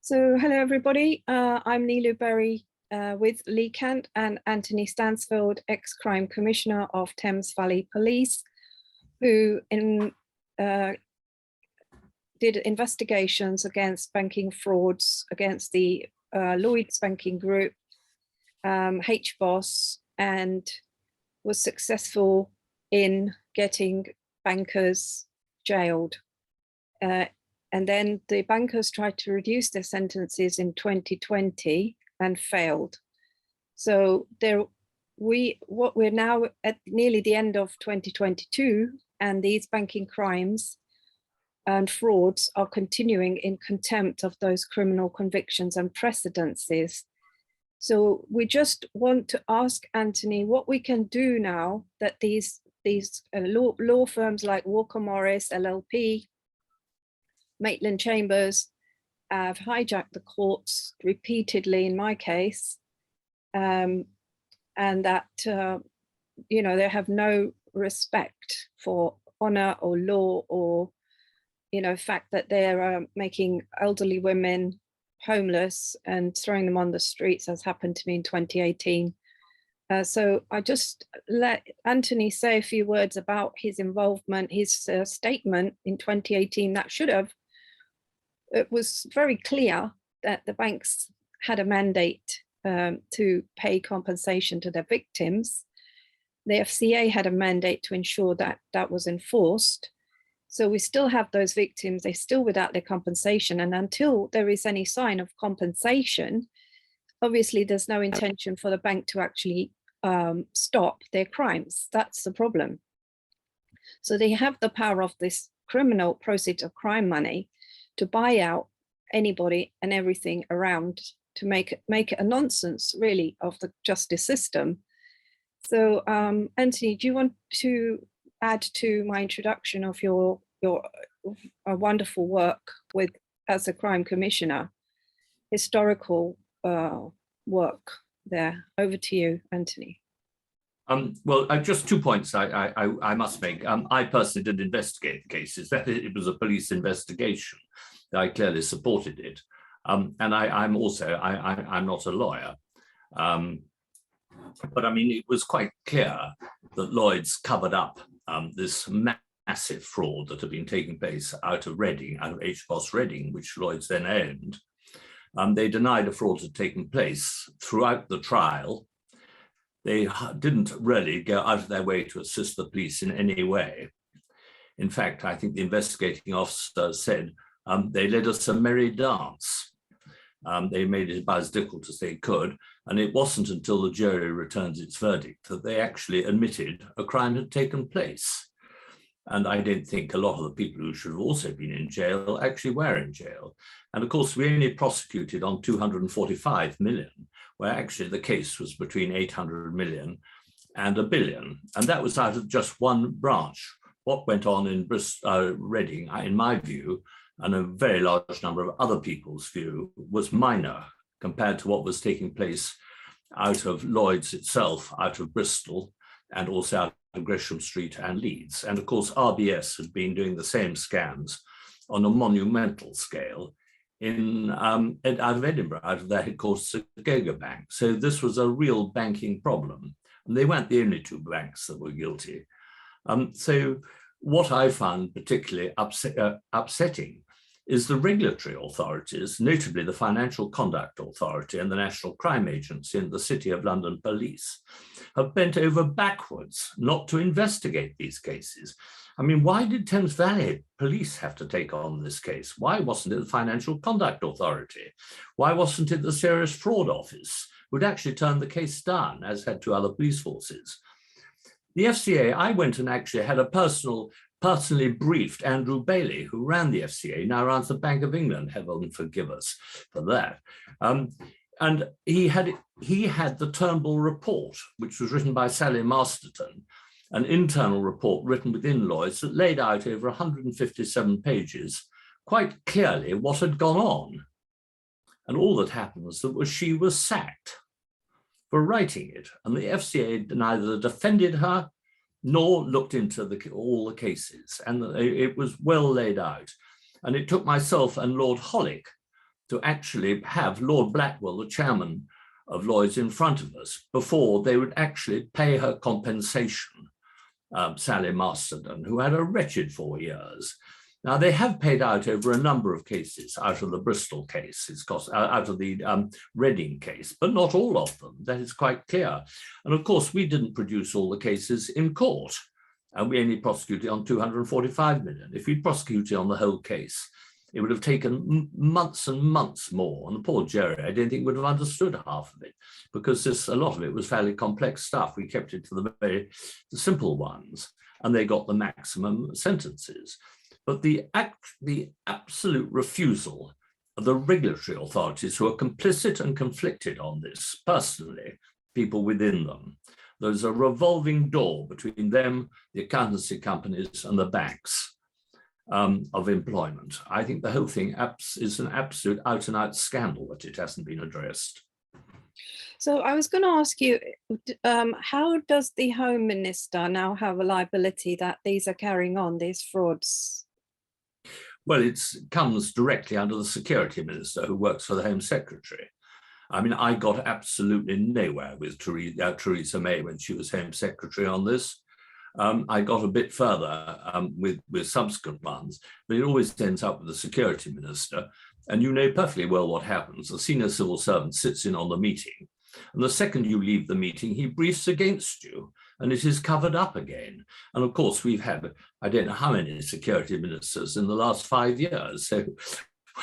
So hello everybody, I'm Neelu Berry with Lee Kent and Anthony Stansfeld, ex-crime commissioner of Thames Valley Police, who did investigations against banking frauds against the Lloyds Banking Group, HBOS, and was successful in getting bankers jailed. And then the bankers tried to reduce their sentences in 2020 and failed. So we're now at nearly the end of 2022, and these banking crimes and frauds are continuing in contempt of those criminal convictions and precedences. So we just want to ask Anthony what we can do now that these law firms like Walker Morris, LLP, Maitland Chambers have hijacked the courts repeatedly in my case, and that they have no respect for honor or law, or fact that they're making elderly women homeless and throwing them on the streets, as happened to me in 2018. So I just let Anthony say a few words about his involvement, his statement in 2018 that it was very clear that the banks had a mandate to pay compensation to their victims. The FCA had a mandate to ensure that that was enforced. So we still have those victims, they're still without their compensation. And until there is any sign of compensation, obviously there's no intention for the bank to actually stop their crimes. That's the problem. So they have the power of this criminal proceeds of crime money to buy out anybody and everything around, to make it a nonsense, really, of the justice system. So, Anthony, do you want to add to my introduction of your wonderful work as a crime commissioner, historical work there? Over to you, Anthony. Well, just 2 points I must make. I personally didn't investigate the cases. It was a police investigation. I clearly supported it. And I'm not a lawyer. But I mean, it was quite clear that Lloyds covered up this massive fraud that had been taking place out of Reading, out of HBOS Reading, which Lloyds then owned. They denied a fraud had taken place throughout the trial. They didn't really go out of their way to assist the police in any way. In fact, I think the investigating officer said they led us a merry dance. They made it about as difficult as they could. And it wasn't until the jury returned its verdict that they actually admitted a crime had taken place. And I don't think a lot of the people who should have also been in jail actually were in jail. And of course, we only prosecuted on 245 million, where actually the case was between 800 million and $1 billion. And that was out of just one branch. What went on in Reading, in my view, and a very large number of other people's view, was minor compared to what was taking place out of Lloyds itself, out of Bristol, and also out of Gresham Street and Leeds. And of course, RBS had been doing the same scams on a monumental scale out of Edinburgh, out of their headquarters at Goga Bank. So this was a real banking problem. And they weren't the only two banks that were guilty. So what I found particularly upsetting is the regulatory authorities, notably the Financial Conduct Authority and the National Crime Agency and the City of London Police, have bent over backwards not to investigate these cases. I mean, why did Thames Valley Police have to take on this case? Why wasn't it the Financial Conduct Authority? Why wasn't it the Serious Fraud Office, who'd actually turned the case down, as had two other police forces? The FCA, I went and actually had a personally briefed Andrew Bailey, who ran the FCA, now runs the Bank of England, heaven forgive us for that. And he had the Turnbull report, which was written by Sally Masterton, an internal report written within Lloyds that laid out over 157 pages, quite clearly what had gone on. And all that happened was that she was sacked for writing it. And the FCA neither defended her nor looked into all the cases. And it was well laid out. And it took myself and Lord Hollick to actually have Lord Blackwell, the chairman of Lloyds, in front of us before they would actually pay her compensation, Sally Masterton, who had a wretched 4 years. Now, they have paid out over a number of cases out of the Bristol case, out of the Reading case, but not all of them. That is quite clear. And of course, we didn't produce all the cases in court, and we only prosecuted on 245 million. If we'd prosecuted on the whole case, it would have taken months and months more. And the poor Jerry, I don't think would have understood half of it, because a lot of it was fairly complex stuff. We kept it to the simple ones, and they got the maximum sentences. But the absolute refusal of the regulatory authorities, who are complicit and conflicted on this, personally, people within them, there's a revolving door between them, the accountancy companies, and the banks of employment. I think the whole thing is an absolute out-and-out scandal that it hasn't been addressed. So I was going to ask you, how does the Home Minister now have a liability that these are carrying on, these frauds? Well, it comes directly under the Security Minister, who works for the Home Secretary. I mean, I got absolutely nowhere with Theresa May when she was Home Secretary on this. I got a bit further with subsequent ones, but it always ends up with the Security Minister. And you know perfectly well what happens. The senior civil servant sits in on the meeting, and the second you leave the meeting, he briefs against you, and it is covered up again. And of course, we've had, I don't know how many security ministers in the last 5 years, so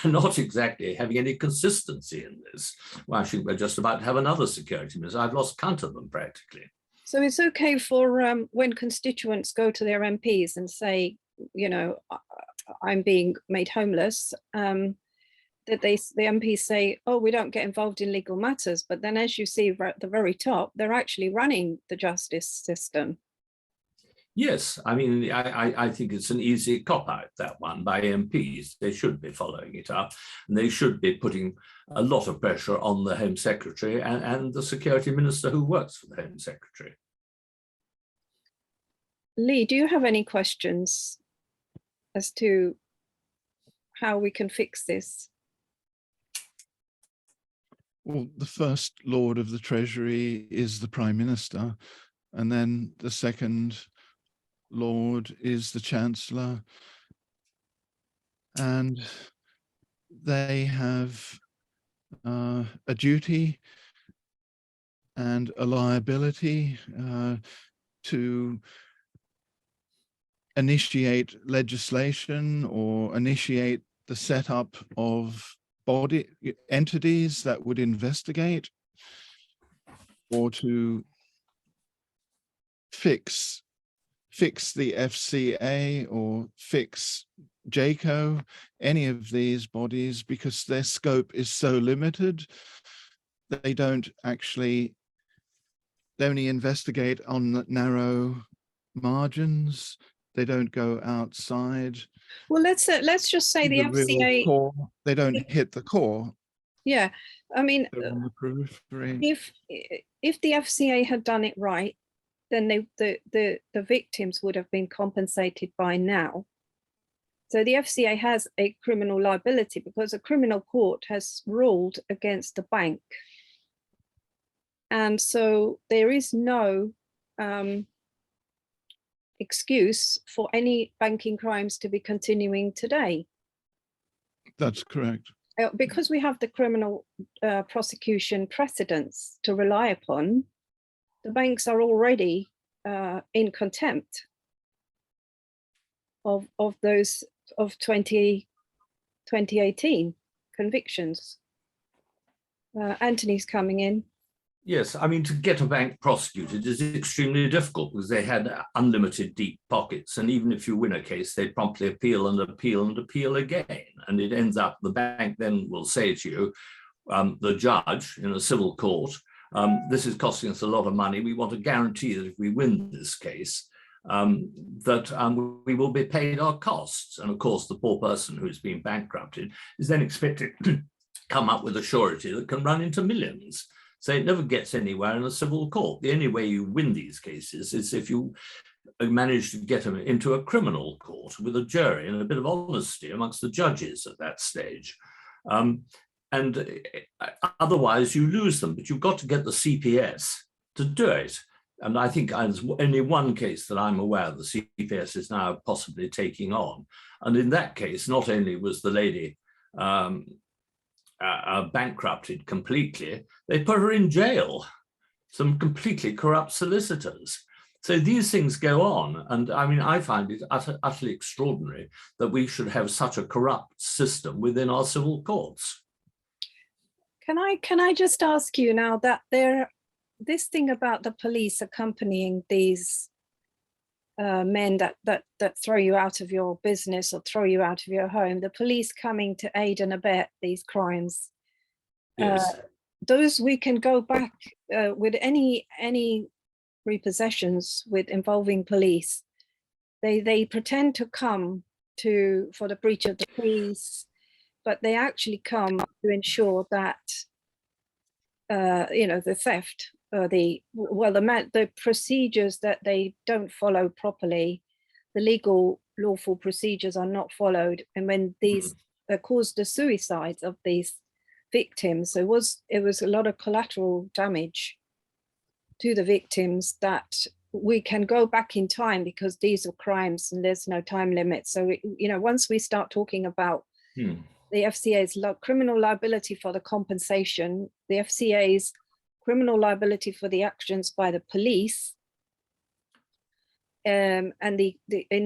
we're not exactly having any consistency in this. Well, I think we're just about to have another security minister. I've lost count of them practically. So it's okay for when constituents go to their MPs and say, you know, I'm being made homeless, that the MPs say, oh, we don't get involved in legal matters. But then, as you see at the very top, they're actually running the justice system. Yes, I mean, I think it's an easy cop-out, that one, by MPs. They should be following it up, and they should be putting a lot of pressure on the Home Secretary and the Security Minister who works for the Home Secretary. Lee, do you have any questions as to how we can fix this? Well, the first Lord of the Treasury is the Prime Minister, and then the second Lord is the Chancellor, and they have a duty and a liability to initiate legislation or initiate the setup of body entities that would investigate, or to fix the FCA or fix JACO, any of these bodies, because their scope is so limited. They only investigate on narrow margins. They don't go outside. Well, let's just say the FCA, core. They don't hit the core. Yeah, I mean, on the periphery. If the FCA had done it right, then the victims would have been compensated by now. So the FCA has a criminal liability because a criminal court has ruled against the bank, and so there is no excuse for any banking crimes to be continuing today. That's correct. Because we have the criminal prosecution precedents to rely upon, the banks are already in contempt of those of 2018 convictions. Anthony's coming in. Yes, I mean, to get a bank prosecuted is extremely difficult because they had unlimited deep pockets. And even if you win a case, they promptly appeal and appeal and appeal again. And it ends up, the bank then will say to you, the judge in a civil court, this is costing us a lot of money. We want to guarantee that if we win this case, that we will be paid our costs. And of course, the poor person who's been bankrupted is then expected to come up with a surety that can run into millions. So it never gets anywhere in a civil court. The only way you win these cases is if you manage to get them into a criminal court with a jury and a bit of honesty amongst the judges at that stage. And otherwise you lose them, but you've got to get the CPS to do it. And I think there's only one case that I'm aware the CPS is now possibly taking on. And in that case, not only was the lady bankrupted completely, they put her in jail, some completely corrupt solicitors. So these things go on. And I mean, I find it utterly extraordinary that we should have such a corrupt system within our civil courts. Can I just ask you now that this thing about the police accompanying these men that throw you out of your business or throw you out of your home, the police coming to aid and abet these crimes, Yes. those we can go back with any repossessions with involving police. They pretend to come for the breach of the peace, but they actually come to ensure that the theft, the procedures that they don't follow properly, the legal lawful procedures are not followed, and when these caused the suicides of these victims, it was a lot of collateral damage to the victims that we can go back in time, because these are crimes and there's no time limit. So once we start talking about the FCA's criminal liability for the compensation, the FCA's criminal liability for the actions by the police, and in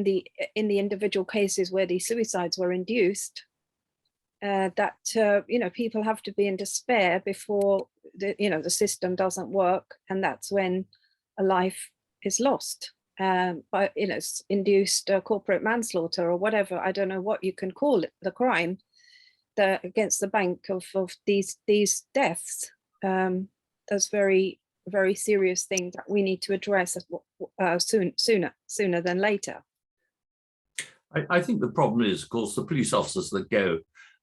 the individual cases where the suicides were induced, people have to be in despair before the system doesn't work, and that's when a life is lost by induced corporate manslaughter or whatever. I don't know what you can call it, the crime against the bank of these deaths. That's very, very serious thing that we need to address sooner than later. I think the problem is, of course, the police officers that go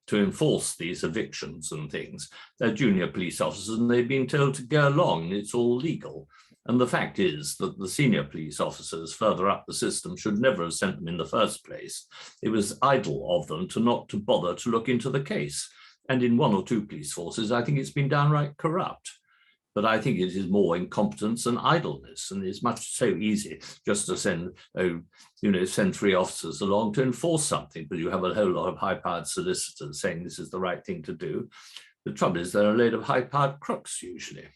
to enforce these evictions and things, they're junior police officers and they've been told to go along, it's all legal. And the fact is that the senior police officers further up the system should never have sent them in the first place. It was idle of them not to bother to look into the case. And in one or two police forces, I think it's been downright corrupt. But I think it is more incompetence and idleness, and it's much so easy just to send 3 officers along to enforce something, but you have a whole lot of high-powered solicitors saying this is the right thing to do. The trouble is they're a load of high-powered crooks usually.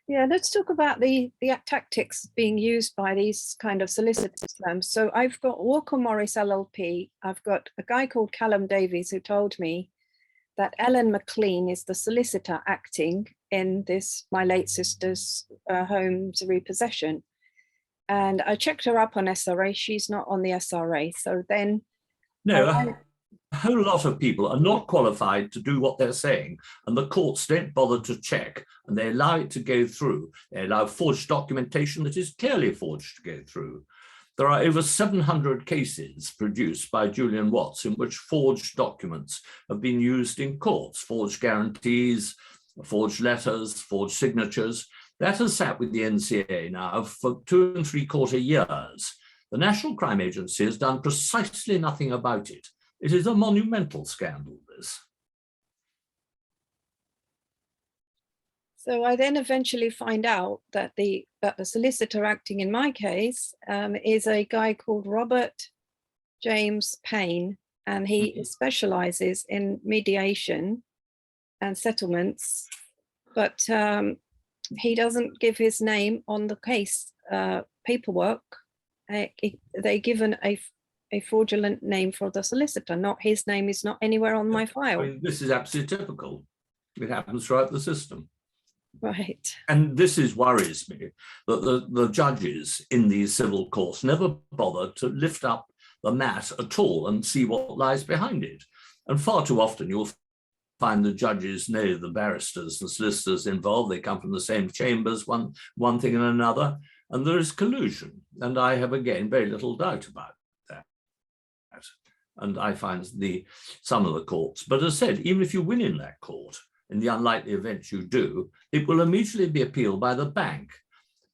Yeah, let's talk about the tactics being used by these kind of solicitors firms. So I've got Walker Morris LLP. I've got a guy called Callum Davies who told me that Ellen McLean is the solicitor acting in this, my late sister's home's repossession. And I checked her up on SRA. She's not on the SRA. So then... No, a whole lot of people are not qualified to do what they're saying, and the courts don't bother to check, and they allow it to go through. They allow forged documentation that is clearly forged to go through. There are over 700 cases produced by Julian Watts in which forged documents have been used in courts, forged guarantees, forged letters, forged signatures. That has sat with the NCA now for 2 3/4 years. The National Crime Agency has done precisely nothing about it. It is a monumental scandal, this. So I then eventually find out that the solicitor acting in my case is a guy called Robert James Payne, and he specializes in mediation and settlements, but he doesn't give his name on the case paperwork. They given a fraudulent name for the solicitor. Not his name is not anywhere on my file. I mean, this is absolutely typical. It happens throughout the system. Right. And this worries me, that the judges in these civil courts never bother to lift up the mat at all and see what lies behind it. And far too often you'll find the judges know the barristers and solicitors involved. They come from the same chambers, one thing and another, and there is collusion. And I have, again, very little doubt about that. And I find some of the courts, but as I said, even if you win in that court, in the unlikely event you do, it will immediately be appealed by the bank.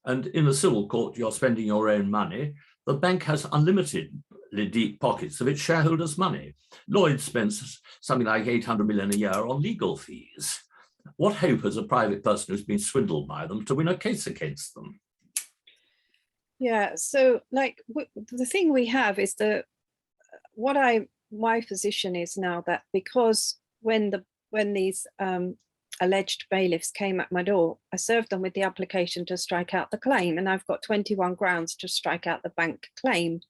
And in a civil court, you're spending your own money. The bank has unlimited deep pockets of its shareholders' money. Lloyds spends something like 800 million a year on legal fees. What hope has a private person who's been swindled by them to win a case against them? Yeah, so like the thing we have is my position is now that because when these alleged bailiffs came at my door, I served them with the application to strike out the claim, and I've got 21 grounds to strike out the bank claim.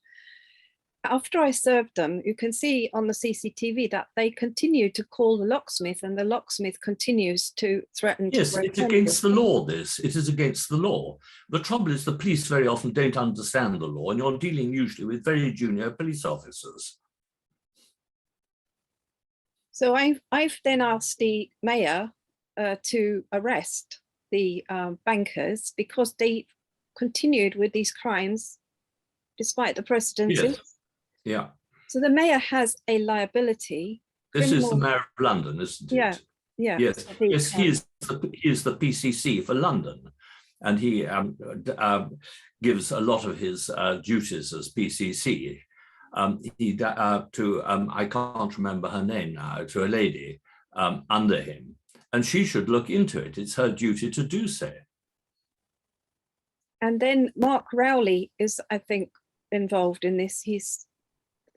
After I served them, you can see on the CCTV that they continue to call the locksmith, and the locksmith continues to threaten. Yes, it's against the law, this. It is against the law. The trouble is the police very often don't understand the law, and you're dealing usually with very junior police officers. So I've then asked the mayor to arrest the bankers because they continued with these crimes despite the precedences. Yes. Yeah. So the mayor has a liability. This is the mayor of London, isn't it? Yeah. Yeah. Yes. Yes. He is the PCC for London, and he gives a lot of his duties as PCC. I can't remember her name now, to a lady under him, and she should look into it. It's her duty to do so. And then Mark Rowley is, I think, involved in this. He's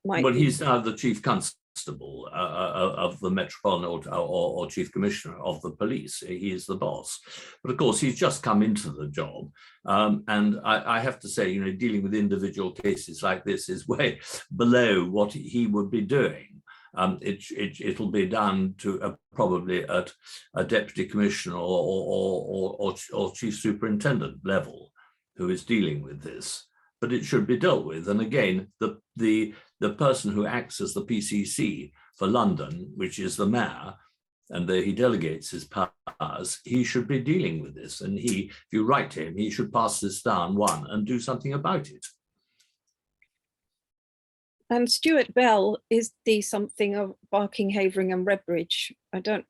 now the chief constable of the Metropolitan or chief commissioner of the police. He is the boss, but of course he's just come into the job, and I have to say, dealing with individual cases like this is way below what he would be doing. It'll be done to probably at a deputy commissioner or chief superintendent level who is dealing with this. But it should be dealt with. And again, the person who acts as the PCC for London, which is the mayor, and he delegates his powers, he should be dealing with this. And if you write to him, he should pass this down, and do something about it. And Stuart Bell is the something of Barking, Havering and Redbridge. I don't,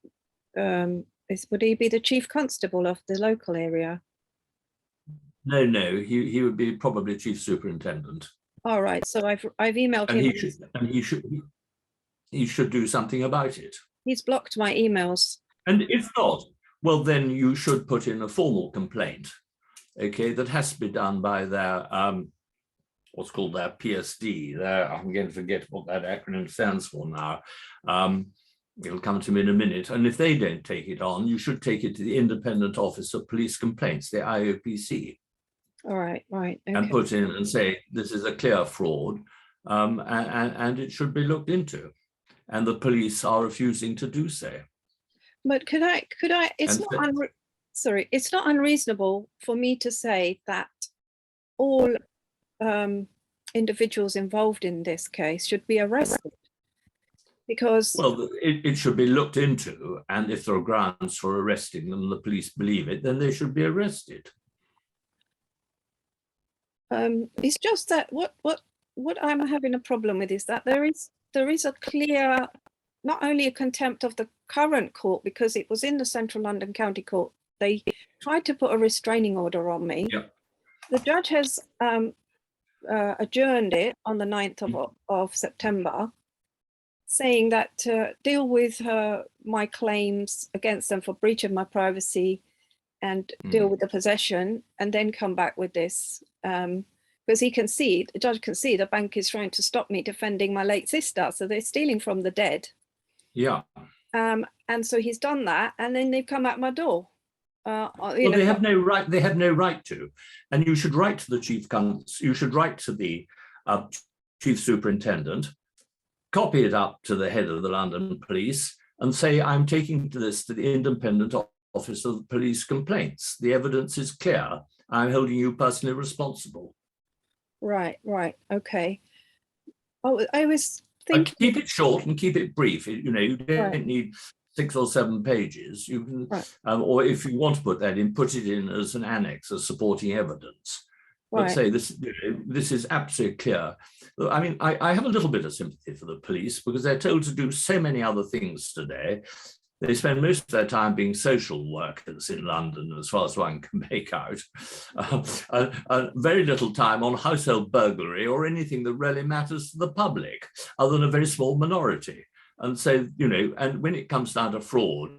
would he be the chief constable of the local area? No, he would be probably chief superintendent. All right, so I've emailed him. He should do something about it. He's blocked my emails. And if not, well, then you should put in a formal complaint, okay, that has to be done by their what's called their PSD. I'm going to forget what that acronym stands for now. It'll come to me in a minute. And if they don't take it on, you should take it to the Independent Office of Police Complaints, the IOPC. All right, okay. And put in and say, this is a clear fraud, and it should be looked into. And the police are refusing to do so. But could I, it's not unreasonable for me to say that all individuals involved in this case should be arrested. Because it should be looked into, and if there are grounds for arresting them, the police believe it, then they should be arrested. It's just that what I'm having a problem with is that there is a clear, not only a contempt of the current court, because it was in the Central London County Court. They tried to put a restraining order on me. Yeah. The judge has adjourned it on the 9th of September, saying that to deal with my claims against them for breach of my privacy and deal with the possession, and then come back with this. Because the judge can see the bank is trying to stop me defending my late sister. So they're stealing from the dead. Yeah. And so he's done that, and then they've come at my door. They have no right. They have no right to. And you should write to the you should write to the chief superintendent, copy it up to the head of the London Police, and say, I'm taking this to the Independent Office of Police Complaints. The evidence is clear. I'm holding you personally responsible. Right, okay. I was thinking. Keep it short and keep it brief. You don't need 6 or 7 pages. You can, or if you want to put that in, put it in as an annex, as supporting evidence. But say this is absolutely clear. I mean, I have a little bit of sympathy for the police because they're told to do so many other things today. They spend most of their time being social workers in London, as far as one can make out. Very little time on household burglary or anything that really matters to the public, other than a very small minority. And so, you know, and when it comes down to fraud,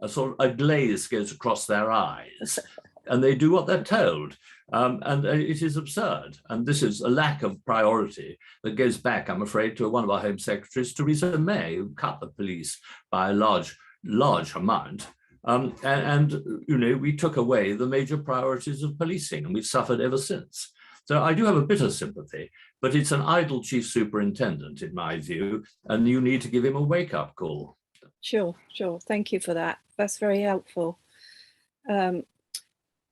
a sort of a glaze goes across their eyes, and they do what they're told. And it is absurd. And this is a lack of priority that goes back, I'm afraid, to one of our Home Secretaries, Theresa May, who cut the police by a large amount. And, you know, we took away the major priorities of policing, and we've suffered ever since. So I do have a bit of sympathy, but it's an idle chief superintendent, in my view, and you need to give him a wake-up call. Sure. Thank you for that. That's very helpful.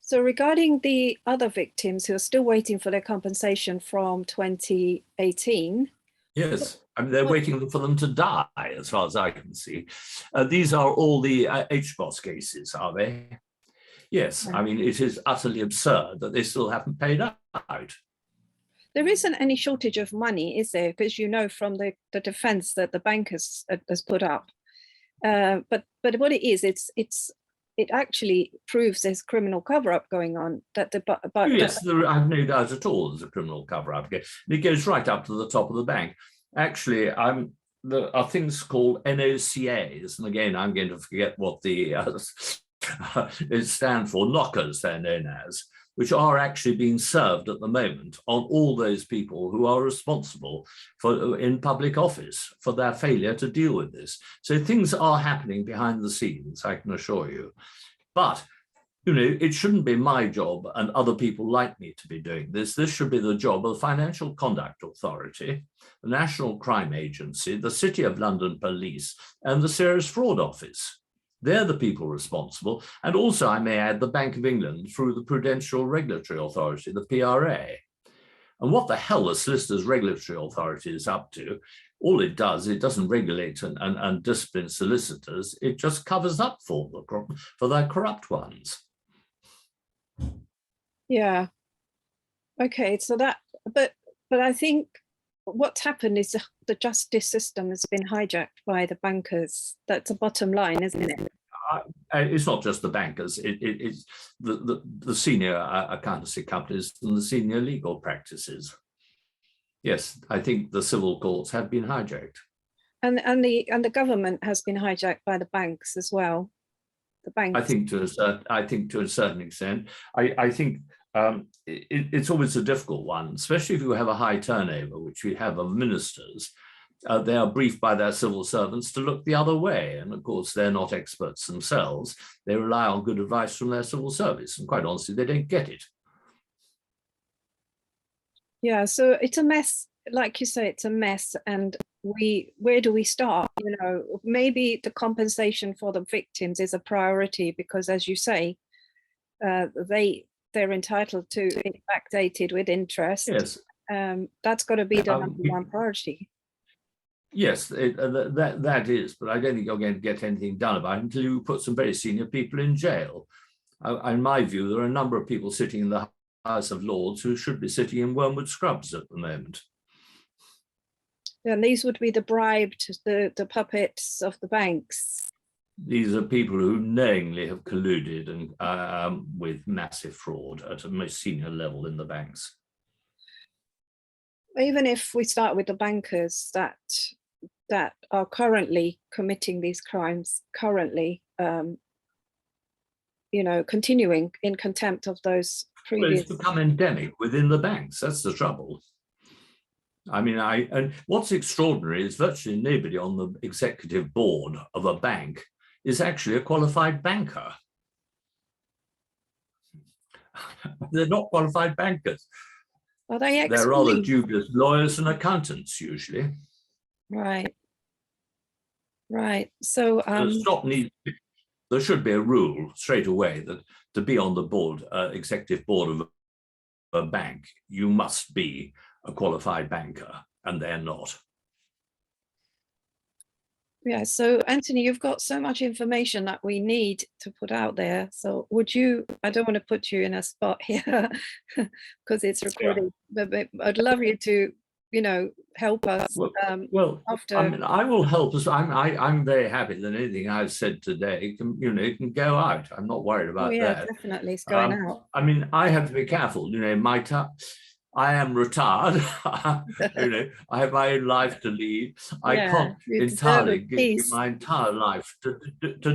So regarding the other victims who are still waiting for their compensation from 2018. Yes, I mean, they're waiting for them to die, as far as I can see. These are all the HBOS cases, are they? Yes, I mean, it is utterly absurd that they still haven't paid out. There isn't any shortage of money, is there? Because you know from the defence that the bank has put up. But what it is, it actually proves there's criminal cover-up going on. Yes, I have no doubt at all there's a criminal cover-up. It goes right up to the top of the bank. Actually, there are things called NOCAs, and again, I'm going to forget what the it stands for, NOCAs they're known as, which are actually being served at the moment on all those people who are responsible for in public office for their failure to deal with this. So things are happening behind the scenes, I can assure you. But, you know, it shouldn't be my job and other people like me to be doing this. This should be the job of the Financial Conduct Authority, the National Crime Agency, the City of London Police, and the Serious Fraud Office. They're the people responsible. And also, I may add, the Bank of England through the Prudential Regulatory Authority, the PRA. And what the hell the Solicitors Regulatory Authority is up to, all it does, it doesn't regulate and discipline solicitors, it just covers up for their corrupt ones. Yeah. Okay, so that, but I think what's happened is the justice system has been hijacked by the bankers. That's the bottom line, isn't it? It's not just the bankers, it's the senior accountancy companies and the senior legal practices. Yes, I think the civil courts have been hijacked. And the government has been hijacked by the banks as well. The banks. I think to a certain extent. I think it's always a difficult one, especially if you have a high turnover, which we have of ministers. They are briefed by their civil servants to look the other way. And of course, they're not experts themselves. They rely on good advice from their civil service. And quite honestly, they don't get it. Yeah, so it's a mess. Like you say, it's a mess. And where do we start? You know, maybe the compensation for the victims is a priority because, as you say, they're entitled to it backdated with interest. Yes. That's got to be the number one priority. Yes, that is, but I don't think you're going to get anything done about it until you put some very senior people in jail. In my view, there are a number of people sitting in the House of Lords who should be sitting in Wormwood Scrubs at the moment. And these would be the bribed, the puppets of the banks. These are people who knowingly have colluded and with massive fraud at a most senior level in the banks. Even if we start with the bankers that are currently committing these crimes, continuing in contempt of those previous. Well, it's become endemic within the banks. That's the trouble. I mean, and what's extraordinary is virtually nobody on the executive board of a bank is actually a qualified banker. They're not qualified bankers. Are they? They're rather dubious lawyers and accountants usually. Right. So there should be a rule straight away that to be on the board, executive board of a bank, you must be a qualified banker, and they're not. Yeah, so Anthony, you've got so much information that we need to put out there. So would you, I don't want to put you in a spot here because it's recorded, but I'd love you to, help us Well, after. I mean, I will help us. I'm very happy that anything I've said today can, it can go out. I'm not worried about that. Definitely, it's going out. I mean, I have to be careful. I am retired. I have my own life to lead. I can't entirely give my entire life to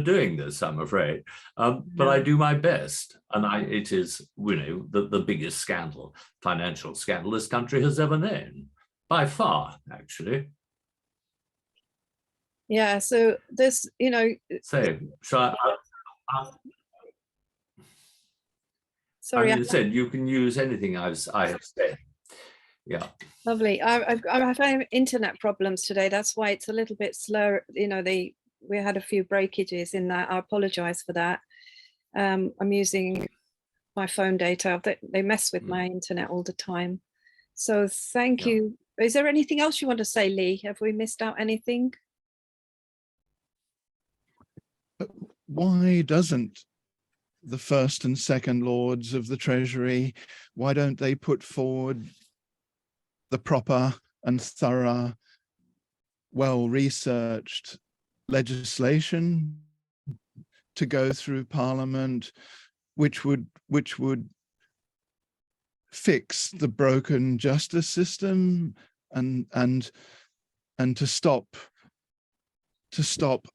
doing this, I'm afraid. But I do my best, and it is, the biggest scandal, financial scandal this country has ever known, by far, actually. Yeah. So this, So sorry, I said you can use anything I have said. Yeah. Lovely. I'm having internet problems today. That's why it's a little bit slow. We had a few breakages in that. I apologize for that. I'm using my phone data. They mess with my internet all the time. So thank you. Is there anything else you want to say, Lee? Have we missed out anything? Why doesn't the first and second Lords of the Treasury, why don't they put forward the proper and thorough, well-researched legislation to go through Parliament, which would fix the broken justice system and to stop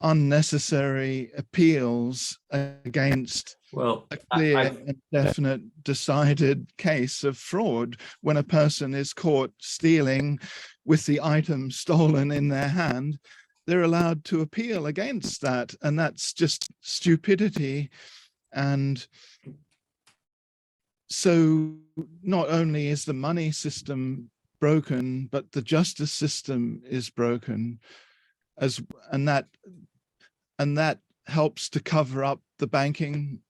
unnecessary appeals against a clear and definite decided case of fraud when a person is caught stealing with the item stolen in their hand. They're allowed to appeal against that, and that's just stupidity. And so not only is the money system broken, but the justice system is broken, and that helps to cover up the banking.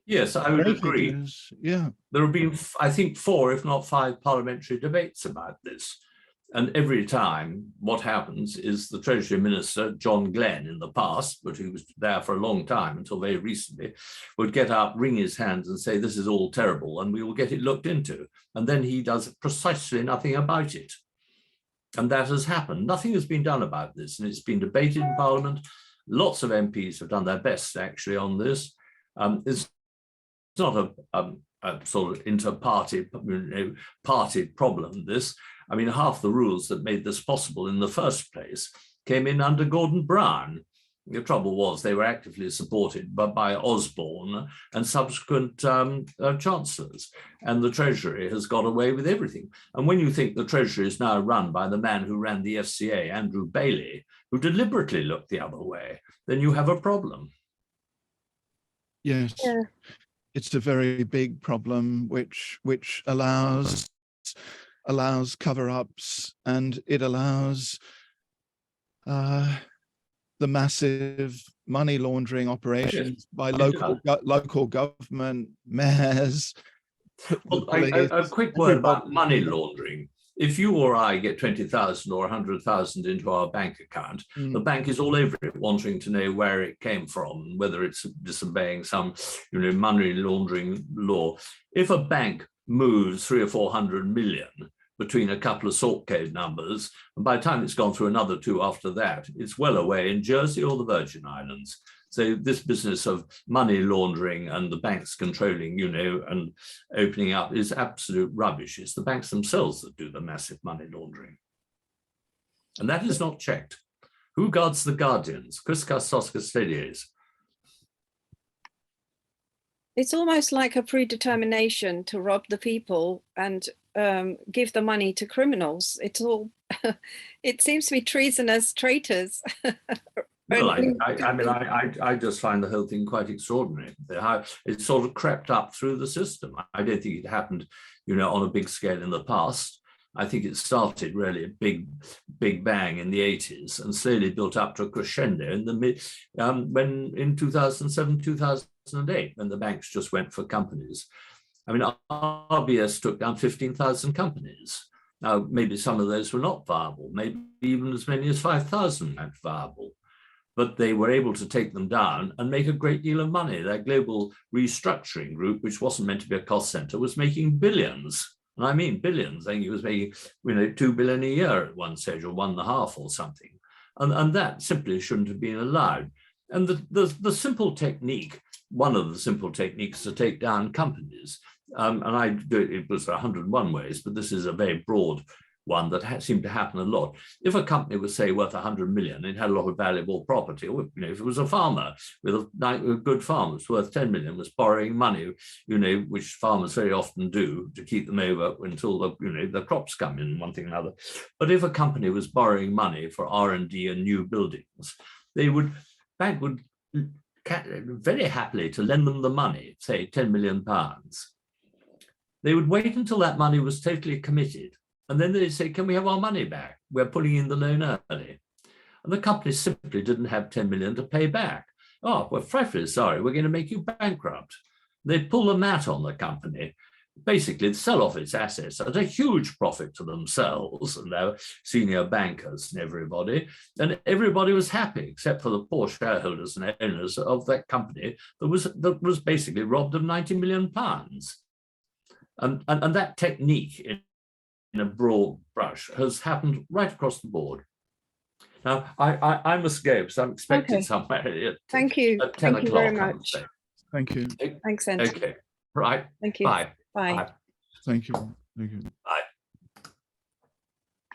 Yes, I would agree. Yeah, there have been, I think, 4, if not 5, parliamentary debates about this. And every time what happens is the Treasury Minister, John Glenn in the past, but he was there for a long time until very recently, would get up, wring his hands and say, this is all terrible and we will get it looked into. And then he does precisely nothing about it. And that has happened. Nothing has been done about this, and it's been debated in Parliament. Lots of MPs have done their best actually on this. It's not a sort of inter-party party problem, this. I mean, half the rules that made this possible in the first place came in under Gordon Brown. The trouble was they were actively supported by Osborne and subsequent chancellors, and the Treasury has got away with everything. And when you think the Treasury is now run by the man who ran the FCA, Andrew Bailey, who deliberately looked the other way, then you have a problem. Yes, it's a very big problem, which allows cover-ups, and it allows the massive money laundering operations by local government, mayors. Well, a quick word about money laundering. If you or I get 20,000 or 100,000 into our bank account, the bank is all over it, wanting to know where it came from, whether it's disobeying some, money laundering law. If a bank moves 300 or 400 million between a couple of sort code numbers, and by the time it's gone through another 2 after that, it's well away in Jersey or the Virgin Islands. So this business of money laundering and the banks controlling, and opening up is absolute rubbish. It's the banks themselves that do the massive money laundering. And that is not checked. Who guards the guardians? Quis custos custodies? It's almost like a predetermination to rob the people and give the money to criminals. It's all, it seems to be treasonous traitors. Well, I just find the whole thing quite extraordinary. How it sort of crept up through the system. I don't think it happened, on a big scale in the past. I think it started really a big bang in the 80s and slowly built up to a crescendo in the when in 2007, 2008, when the banks just went for companies. I mean, RBS took down 15,000 companies. Now, maybe some of those were not viable, maybe even as many as 5,000 weren't viable. But they were able to take them down and make a great deal of money. Their global restructuring group, which wasn't meant to be a cost center, was making billions And I mean billions. I think he was making 2 billion a year at one stage, or 1.5 or something. And that simply shouldn't have been allowed. And the simple technique, one of the simple techniques to take down companies, and I do it was 101 ways, but this is a very broad one that seemed to happen a lot. If a company was, say, worth 100 million, it had a lot of valuable property. Or, if it was a farmer with a good farm that's worth 10 million, was borrowing money, which farmers very often do to keep them over until the crops come in, one thing or another. But if a company was borrowing money for R&D and new buildings, bank would very happily to lend them the money, say 10 million pounds. They would wait until that money was totally committed. And then they'd say, can we have our money back? We're pulling in the loan early. And the company simply didn't have 10 million to pay back. Oh, we're frightfully sorry, we're going to make you bankrupt. They'd pull the mat on the company, basically sell off its assets at a huge profit to themselves and their senior bankers and everybody. And everybody was happy, except for the poor shareholders and owners of that company that was basically robbed of 90 million pounds. And that technique in a broad brush has happened right across the board. Now, I must go because I'm expected somewhere Thank you. at 10 Thank o'clock. you very much. Thank you. Thanks, Anthony. Okay, right. Thank you. Bye. Bye. Bye. Thank you. Thank you. Bye.